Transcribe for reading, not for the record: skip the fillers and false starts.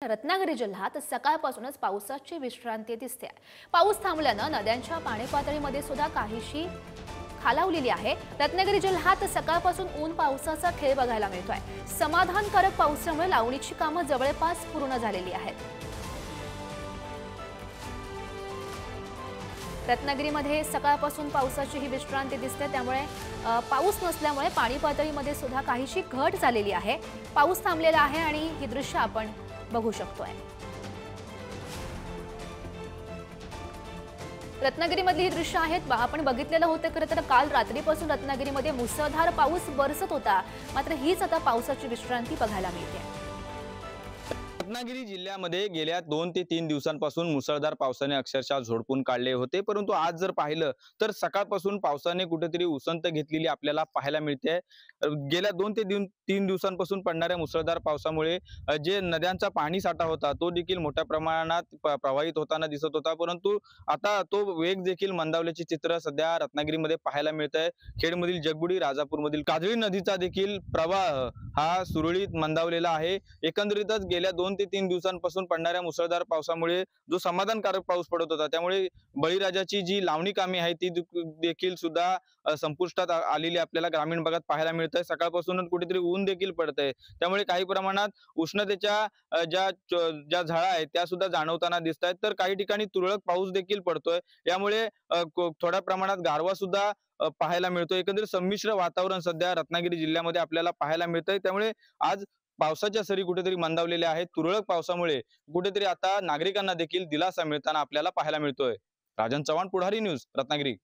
रत्नागिरी जिल्ह्यात सकाळपासूनच पावसाची विश्रांती दिसते। पाऊस थांबल्याने नद्यांच्या पाणी पातळीमध्ये सुद्धा काहीशी खालावलेली आहे। रत्नागिरी जिल्ह्यात सकाळपासून ऊन पावसाचा खेळ बघायला मिळतोय। समाधानकारक पावसामुळे लावणीची कामे जवळपास पूर्ण झालेली आहेत। रत्नागिरीमध्ये सकाळपासून पावसाची ही विश्रांती दिसते, त्यामुळे पाऊस नसल्यामुळे पाणी पातळीमध्ये सुद्धा काहीशी घट झालेली आहे। पाऊस थांबलेला आहे आणि ही दृश्य आपण बघू शकतोय। रत्नागिरीमधली ही दृश्य आहेत आपण बघितलेलं होतं। खरं तर काल रात्रीपासून रत्नागिरीमध्ये मुसळधार पाऊस बरसत होता, मात्र हीच आता पावसाची विश्रांती बघायला मिळते। रत्नागिरी जिल्ह्यामध्ये गेल्या 2 ते 3 दिवसांपासून मुसळधार पावसाने अक्षरशः झोडपून काढले होते, परंतु आज जर पाहिलं तर सकाळपासून पावसाने कुठेतरी उसंत घेतलेली आपल्याला पाहायला मिळते। गेल्या 2 ते 3 दिवसांपासून पडणाऱ्या मुसळधार पावसामुळे जे नद्यांचा पाणी साठा होता तो देखील मोठ्या प्रमाणात प्रवाहित होताना दिसत होता, परंतु आता तो वेग देखील मंदावल्याचे चित्र सध्या रत्नागिरीमध्ये पाहायला मिळतंय। खेडमधील जगबुडी, राजापूरमधील काजळी नदीचा देखील प्रवाह हा सुरळीत मंदावलेला आहे। एकंदरीतच गेल्या 2 ते 3 दिवसांपासून पडणाऱ्या मुसळधार पावसामुळे जो समाधानकारक पाऊस पडत होता, त्यामुळे बळीराजाची जी लावणी कामे आहेत ती देखील सुद्धा संपुष्टात आलेली आपल्याला ग्रामीण भागात पाहायला मिळतंय। सकाळपासूनच कुठेतरी ऊन देखील पडतंय, त्यामुळे काही प्रमाणात उष्णतेच्या ज्या झळा आहेत त्या सुद्धा जाणवताना दिसत आहेत, तर काही ठिकाणी तुरळक पाऊस देखील पडतोय। यामुळे थोड्या प्रमाणात गारवा सुद्धा पाहायला मिळतो। एकंदरीत संमिश्र वातावरण सध्या रत्नागिरी जिल्ह्यामध्ये आपल्याला पाहायला मिळतंय, त्यामुळे आज पावसाच्या सरी कुठेतरी मंदावलेल्या आहेत। तुरळक पावसामुळे कुठेतरी आता नागरिकांना देखील दिलासा मिळताना आपल्याला पाहायला मिळतोय। राजन चव्हाण, पुढारी न्यूज, रत्नागिरी।